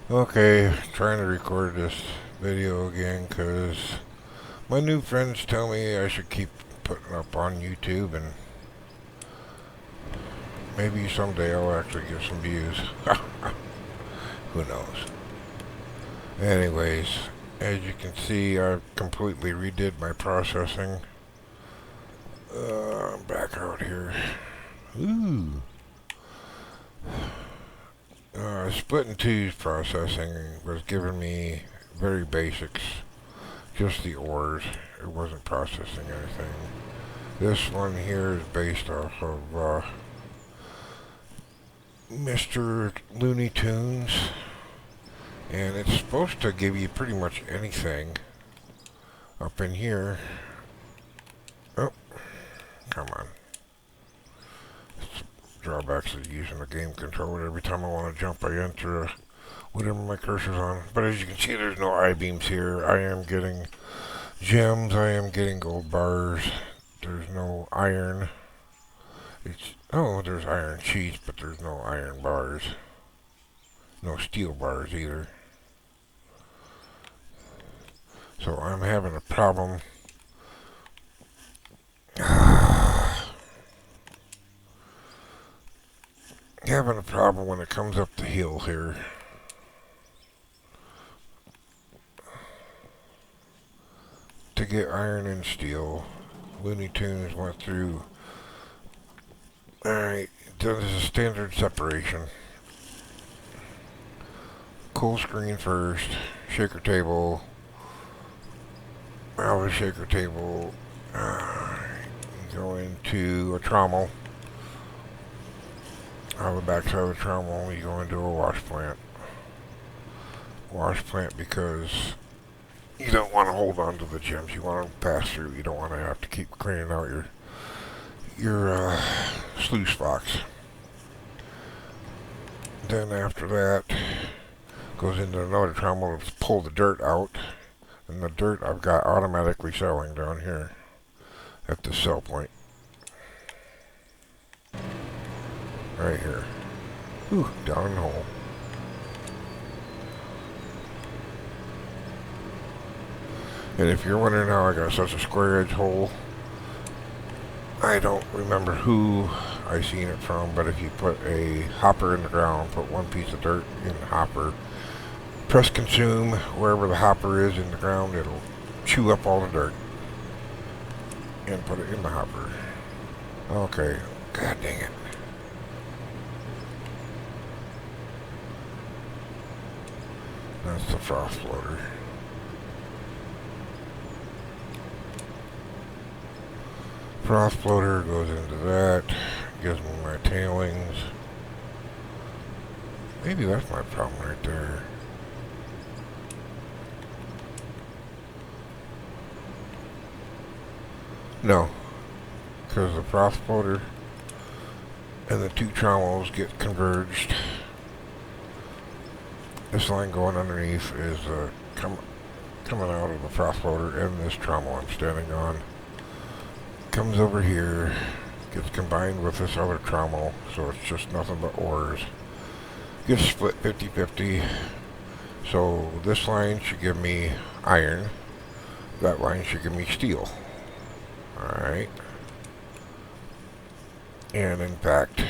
Okay, trying to record this video again because my new friends tell me I should keep putting up on YouTube and maybe someday I'll actually get some views. Who knows? Anyways, as you can see, I've completely redid my processing. I'm back out here. Ooh. Split and twos processing was giving me very basics, just the ores. It wasn't processing anything. This one here is based off of Mr. Looney Tunes, and it's supposed to give you pretty much anything up in here. Oh, come on. It's drawbacks of using the game controller. Every time I want to jump, I enter whatever my cursor's on. But as you can see, there's no I-beams here. I am getting gems. I am getting gold bars. There's no iron. There's iron sheets, but there's no iron bars. No steel bars either. So I'm having a problem. Having a problem when it comes up the hill here. To get iron and steel, Looney Tunes went through. Alright, this is a standard separation. Cool screen first, shaker table, out of the shaker table, go into a trommel. Out of the back side of the trommel, you go into a wash plant. Wash plant because you don't want to hold on to the gems. You want to pass through. You don't want to have to keep cleaning out your sluice box. Then after that, goes into another trommel to pull the dirt out. And the dirt I've got automatically selling down here at the sell point. Right here. Ooh, down in the hole. And if you're wondering how I got such a square edge hole, I don't remember who I seen it from, but if you put a hopper in the ground, put one piece of dirt in the hopper, press consume wherever the hopper is in the ground, it'll chew up all the dirt and put it in the hopper. Okay, god dang it. That's the frost floater. Frost floater goes into that, gives me my tailings. Maybe that's my problem right there. No, because the frost floater and the two trommels get converged. This line going underneath is coming out of the frost floater, and this trommel I'm standing on comes over here, gets combined with this other trommel, so it's just nothing but ores. Gets split 50-50. So this line should give me iron. That line should give me steel. Alright. And in fact,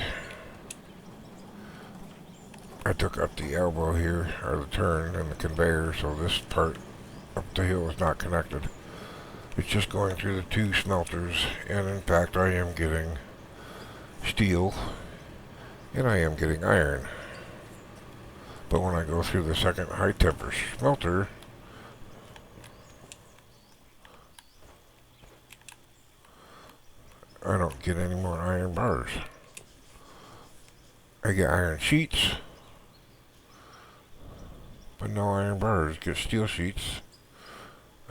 I took up the elbow here, or the turn, and the conveyor, so this part up the hill is not connected. It's just going through the two smelters, and in fact I am getting steel, and I am getting iron. But when I go through the second high temper smelter, I don't get any more iron bars. I get iron sheets, but no iron bars. Get steel sheets.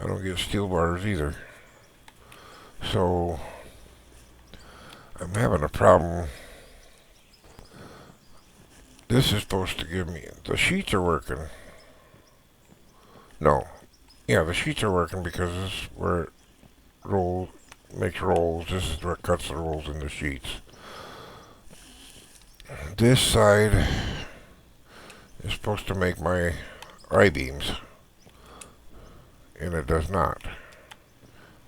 I don't get steel bars either. So I'm having a problem. This is supposed to give me, the sheets are working. No. Yeah, the sheets are working because this is where it makes rolls. This is what cuts the rolls in the sheets. This side is supposed to make my I-beams, and it does not,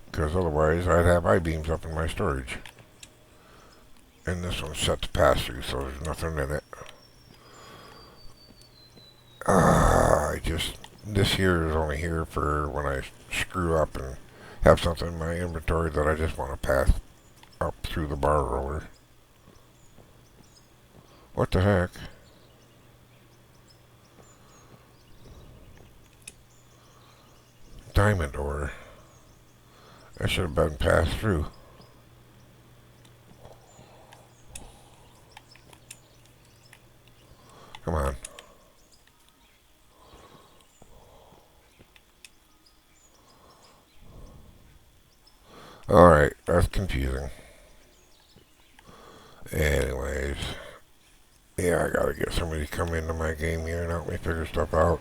because otherwise I'd have I-beams up in my storage. And this one's set to pass-through, so there's nothing in it. This here is only here for when I screw up and have something in my inventory that I just want to pass up through the bar roller. What the heck? Diamond ore. That should have been passed through. Come on. Alright, that's confusing. Anyways. Yeah, I gotta get somebody to come into my game here and help me figure stuff out.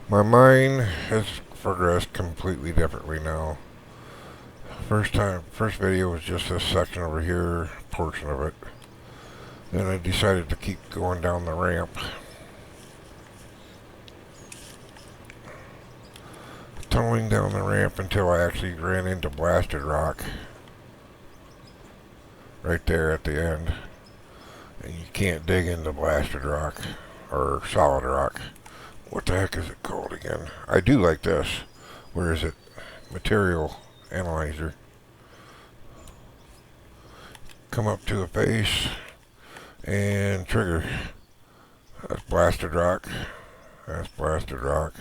My mine has progressed completely differently now. First video was just this section over here, portion of it. Then I decided to keep going down the ramp. Tunneling down the ramp until I actually ran into blasted rock. Right there at the end. And you can't dig into blasted rock, or solid rock. What the heck is it called again? I do like this. Where is it? Material analyzer. Come up to a face and trigger. That's blasted rock. That's blasted rock.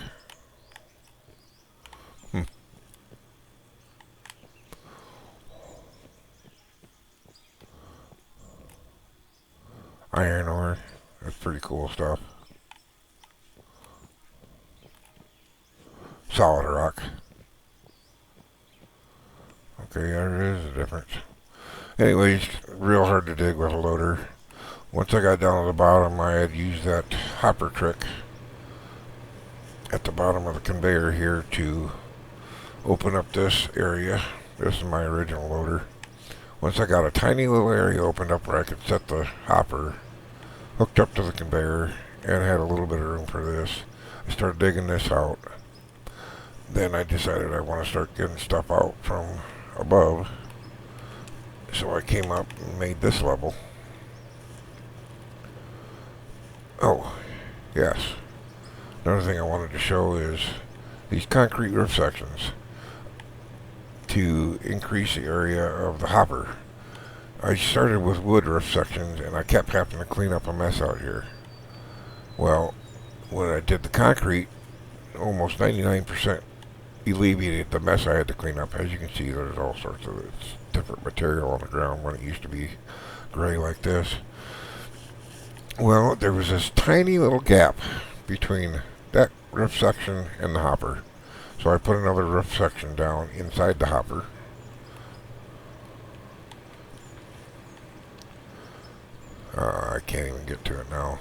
Iron ore. That's pretty cool stuff. Solid rock. Okay, there is a difference. Anyways, real hard to dig with a loader. Once I got down to the bottom, I had used that hopper trick at the bottom of the conveyor here to open up this area. This is my original loader. Once I got a tiny little area opened up where I could set the hopper hooked up to the conveyor and had a little bit of room for this, I started digging this out. Then I decided I want to start getting stuff out from above. So I came up and made this level. Oh, yes. Another thing I wanted to show is these concrete roof sections to increase the area of the hopper. I started with wood roof sections and I kept having to clean up a mess out here. Well, when I did the concrete, almost 99% alleviated the mess I had to clean up. As you can see, there's all sorts of different material on the ground when it used to be gray like this. Well, there was this tiny little gap between that roof section and the hopper. So I put another roof section down inside the hopper. I can't even get to it now.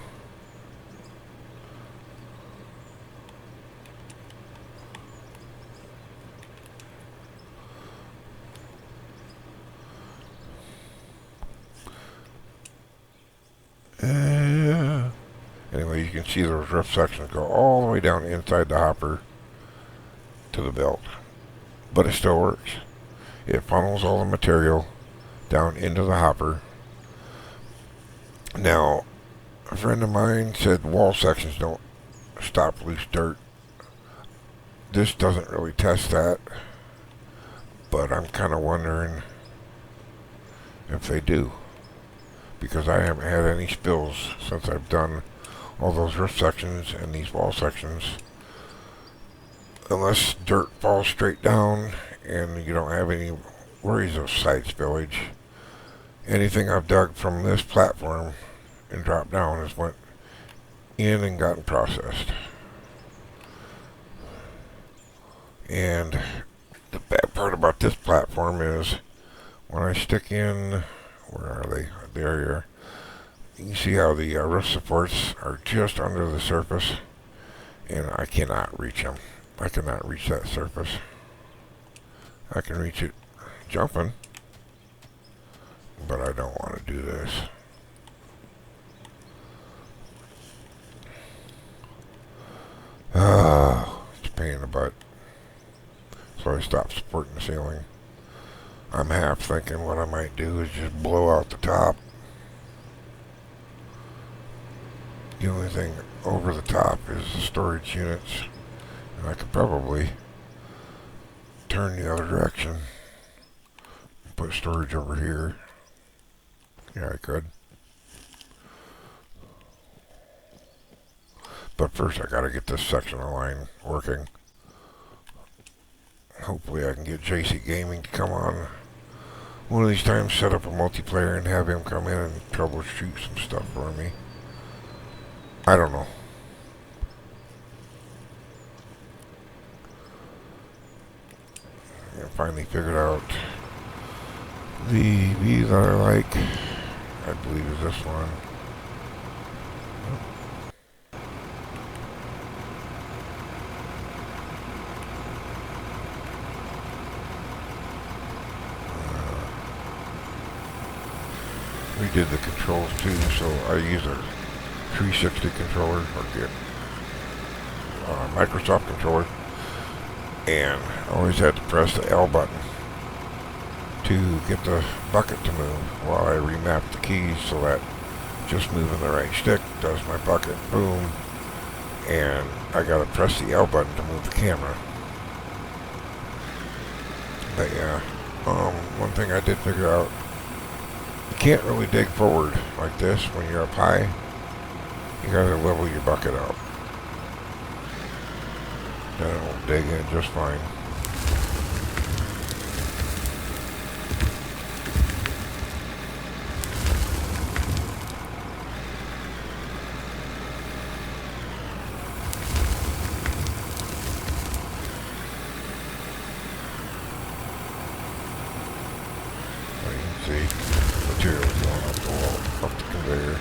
Anyway, you can see those roof sections go all the way down inside the hopper to the belt. But it still works. It funnels all the material down into the hopper. Now, a friend of mine said wall sections don't stop loose dirt. This doesn't really test that, but I'm kind of wondering if they do, because I haven't had any spills since I've done all those roof sections and these wall sections, unless dirt falls straight down and you don't have any worries of side spillage. Anything I've dug from this platform and dropped down has went in and gotten processed. And the bad part about this platform is when I stick in, where are they? There you are. You can see how the roof supports are just under the surface, and I cannot reach them. I cannot reach that surface. I can reach it jumping, but I don't want to do this. butt. So I stopped supporting the ceiling. I'm half thinking what I might do is just blow out the top. The only thing over the top is the storage units. And I could probably turn the other direction and put storage over here. Yeah, I could. But first I gotta get this section of line working. Hopefully I can get JC Gaming to come on one of these times, set up a multiplayer and have him come in and troubleshoot some stuff for me. I don't know. I finally figured out the view that I like. I believe is this one. We did the controls too, so I use a 360 controller or get Microsoft controller, and I always had to press the L button to get the bucket to move while I remap the keys so that just moving the right stick does my bucket, boom, and I gotta press the L button to move the camera. But yeah, one thing I did figure out, you can't really dig forward like this when you're up high. You gotta level your bucket out. Then it'll dig in just fine. So you can see materials going up the wall, up the conveyor.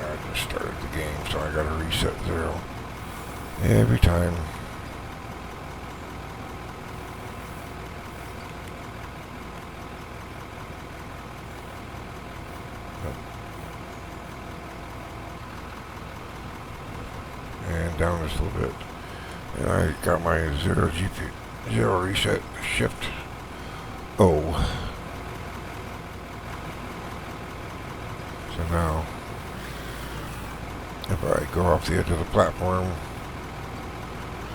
I just started the game, so I gotta reset 0 every time. And down just a little bit. And I got my 0 reset shift O. So now, if I go off the edge of the platform,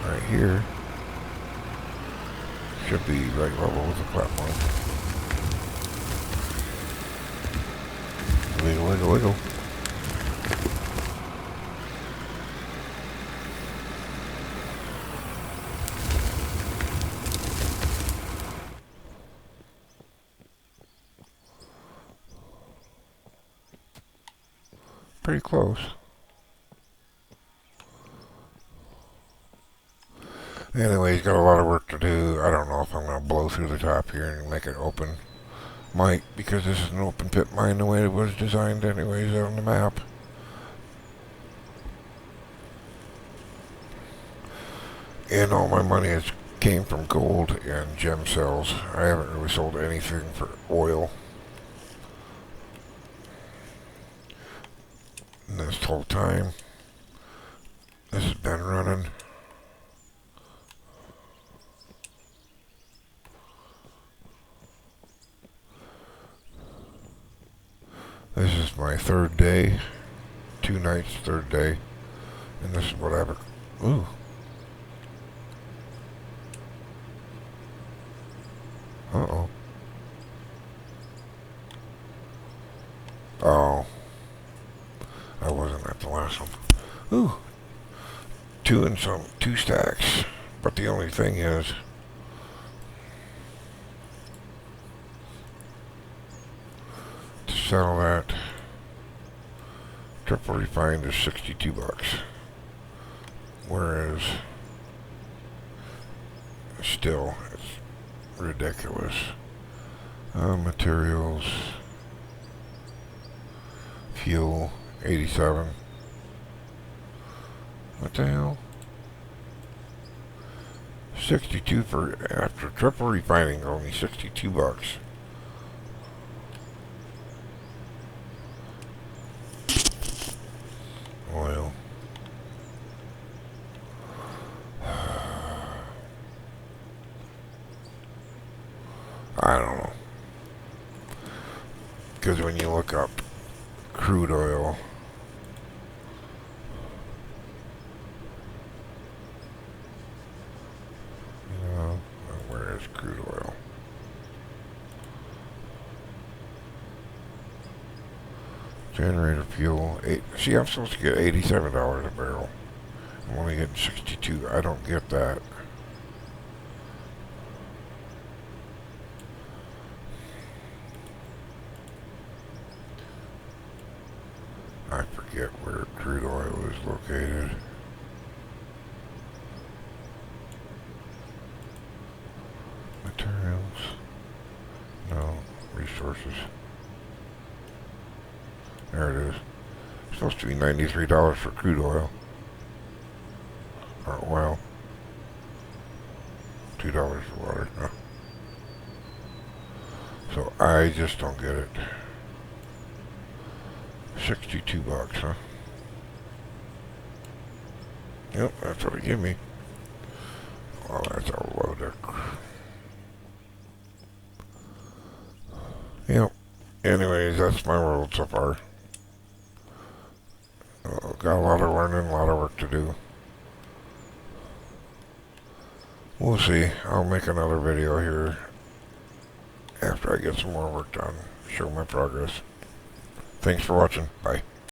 right here, should be right level with the platform. Wiggle, wiggle, wiggle. Pretty close. Anyway, he's got a lot of work to do. I don't know if I'm going to blow through the top here and make it open. Might, because this is an open pit mine the way it was designed anyways on the map. And all my money came from gold and gem sales. I haven't really sold anything for oil. And this whole time, this has been running. This is my 3rd day, 2 nights, 3rd day, and this is what I've, ooh. Uh-oh. Oh. I wasn't at the last one. Ooh. 2 stacks. But the only thing is, to sell that, triple refined is $62. Whereas, still, it's ridiculous. Materials, fuel, 87. What the hell? 62 for, after triple refining, only $62. Because when you look up crude oil, where is crude oil? Generator fuel, see, I'm supposed to get $87 a barrel. I'm only getting 62. I don't get that. I forget where crude oil is located. Materials. No. Resources. There it is. It's supposed to be $93 for crude oil. Or oil. $2 for water. No. So I just don't get it. 62 bucks, huh? Yep, that's what it give me. Well, that's a load of... Yep. Anyways, that's my world so far. Got a lot of learning, a lot of work to do. We'll see. I'll make another video here after I get some more work done. Show my progress. Thanks for watching. Bye.